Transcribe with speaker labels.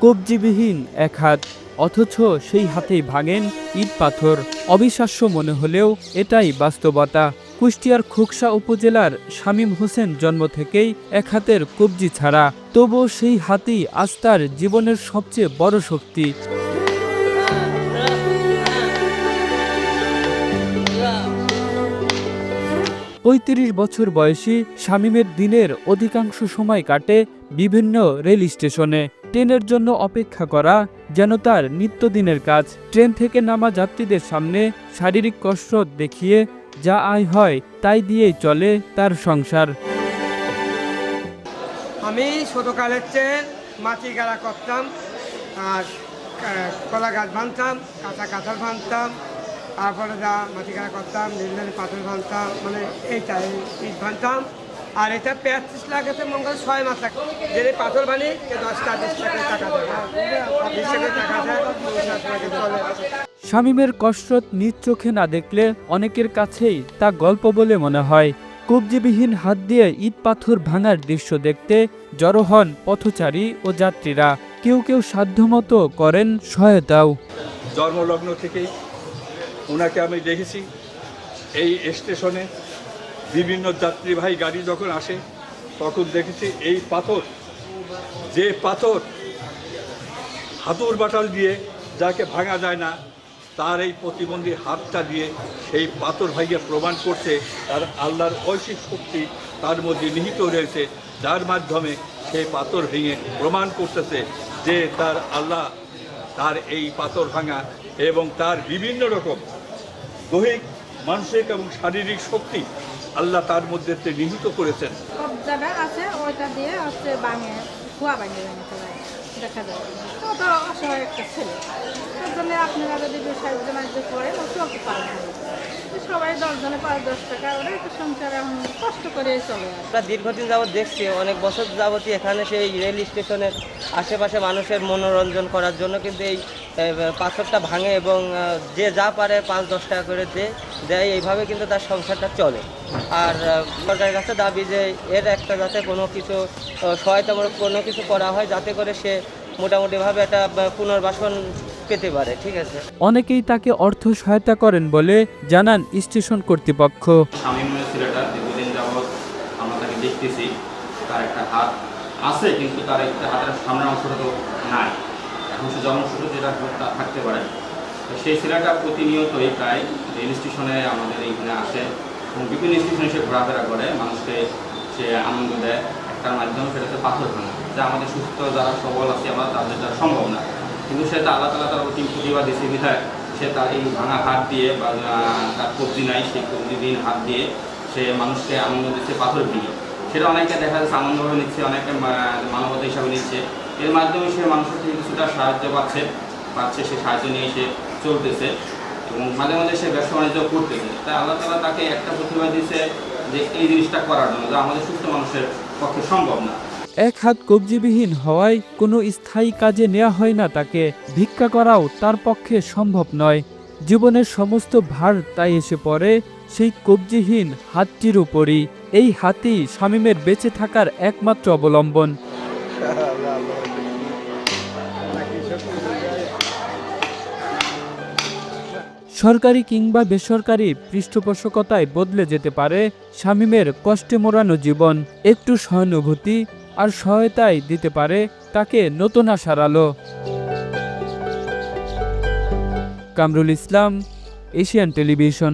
Speaker 1: কবজিবিহীন এক হাত, অথচ সেই হাতেই ভাঙেন ইট পাথর। অবিশ্বাস্য মনে হলেও এটাই বাস্তবতা। কুষ্টিয়ার খোকসা উপজেলার শামীম হোসেন জন্ম থেকেই এক হাতের কবজি ছাড়া, তবুও সেই হাতই আজ তার জীবনের সবচেয়ে বড় শক্তি। ৩৫ বছর বয়সী শামীমের দিনের অধিকাংশ সময় কাটে বিভিন্ন রেল স্টেশনে। ট্রেনের জন্য অপেক্ষা করা যেন তার নিত্যদিনের কাজ। ট্রেন থেকে নামা যাত্রীদের সামনে শারীরিক কসরত দেখিয়ে যা আয় হয় তাই দিয়েই চলে তার সংসার।
Speaker 2: আমি ছোটকালের চেয়ে মাটি গাড়া করতাম, আর কলা গাছ ভাঙতাম, কাঁচা কাঁঠাল ভাঙতাম, তারপরে যা মাটি গাড়া করতাম, নীল পাথর ভাঙতাম, মানে এইটা ইট ভাঙতাম। আর এটা 35 লাখ আছে, মঙ্গল 6 মাস লাগে। যদি পাথর বানি 10-20 লাখ টাকা দেয়, 20 লাখ টাকা দেয়, 50 লাখ চলে।
Speaker 1: শামীমের কসরত নিজ চোখে না দেখলে অনেকের কাছেই তা গল্প বলে মনে হয়। কবজিবিহীন হাত দিয়ে ইট পাথর ভাঙার দৃশ্য দেখতে জড়ো হন পথচারী ও যাত্রীরা। কেউ কেউ সাধ্যমতো করেন সহায়তাও।
Speaker 3: জন্মলগ্ন থেকেই ওনাকে আমি দেখেছি এই স্টেশনে। বিভিন্ন যাত্রীবাহী গাড়ি যখন আসে তখন দেখেছি এই পাথর, যে পাথর হাতুড় বাটাল দিয়ে যাকে ভাঙা যায় না, তার এই প্রতিবন্ধী হাতটা দিয়ে সেই পাথর ভাইকে প্রমাণ করছে তার আল্লাহর ঐশিক শক্তি তার মধ্যে নিহিত রয়েছে, যার মাধ্যমে সেই পাথর ভেঙে প্রমাণ করতেছে যে তার আল্লাহ তার এই পাথর ভাঙা এবং তার বিভিন্ন রকম দৈহিক, মানসিক এবং শারীরিক শক্তি আল্লাহ তার মধ্যে নিহিত করেছেন।
Speaker 4: কবজাটা আছে, ওইটা দিয়ে হচ্ছে ভাঙে, খোয়া ভাঙে দেখা যায়। তো অসহায় একটা ছেলে, তার জন্য আপনারা যদি সাহায্য মাহায্য করেন ও চলতে পারেন। সবাই 10 জনে 5-10 টাকা ওরা একটু সংসার এখন কষ্ট করে চলে।
Speaker 5: আমরা দীর্ঘদিন যাবৎ দেখছি, অনেক বছর যাবতই এখানে সেই রেল স্টেশনের আশেপাশে মানুষের মনোরঞ্জন করার জন্য কিন্তু এই পাথরটা ভাঙে এবং যে যা পারে 5-10 টাকা করে দেয়। এইভাবে কিন্তু তার সংসারটা চলে। আর সরকারের কাছে দাবি যে এর একটা যাতে কোনো কিছু সহায়তামূলক কোনো কিছু করা হয়, যাতে করে সে মোটামুটিভাবে একটা পুনর্বাসন পেতে পারে। ঠিক আছে,
Speaker 1: অনেকেই তাকে অর্থ সহায়তা করেন বলে জানান স্টেশন কর্তৃপক্ষ।
Speaker 6: শামীমের ছেলেটা দীর্ঘদিন যাবৎ আমরা তাকে দেখতেছি, তার একটা হাত আছে কিন্তু তার একটা হাতের সামনের অংশটা তো নাই, এখন সে জন্মসূত্রে যেটা থাকতে পারে। তো সেই ছেলেটা প্রতিনিয়তই প্রায় রেল স্টেশনে আমাদের এইখানে আসে এবং বিভিন্ন স্টেশনে সে ঘোরাফেরা করে, মানুষকে সে আনন্দ দেয় একটার মাধ্যমে, সেটা হচ্ছে পাথর ভাঙা, যা আমাদের সুস্থ যারা সবল আছে আমরা তাদের দ্বারা সম্ভব না। কিন্তু সেটা আল্লাহ তাআলা তার অতি প্রতিভা দিয়েছে বিধায় সে তার এই ভাঙা হাত দিয়ে বা তার কবজি নাই, সেই কবজিবিহীন হাত দিয়ে সে মানুষকে আনন্দ দিচ্ছে পাথর ভেঙে। সেটা অনেকে দেখা যাচ্ছে আনন্দভাবে নিচ্ছে, অনেকে মানবতা হিসাবে নিচ্ছে। এর মাধ্যমে সে মানুষের থেকে কিছুটা সাহায্য পাচ্ছে, সে সাহায্য নিয়ে সে চলতেছে এবং মাঝে মাঝে সে ব্যবসা বাণিজ্য করতেছে। তাই আল্লাহ তাআলা তাকে একটা প্রতিভা দিয়েছে যে এই জিনিসটা করার জন্য, যা আমাদের সুস্থ মানুষের পক্ষে সম্ভব না।
Speaker 1: এক হাত কবজিবিহীন হওয়ায় কোনো স্থায়ী কাজে নেওয়া হয় না তাকে। ভিক্ষা করাও তার পক্ষে সম্ভব নয়। জীবনের সমস্ত ভার তাই এসে পড়ে সেই কবজিহীন হাতটির উপরই। এই হাতই শামীমের বেঁচে থাকার একমাত্র অবলম্বন। সরকারি কিংবা বেসরকারি পৃষ্ঠপোষকতায় বদলে যেতে পারে শামীমের কষ্টে মোড়ানো জীবন। একটু সহানুভূতি আর সহায়তায় দিতে পারে তাকে নতুন আশার আলো। Kamrul Islam, Asian television.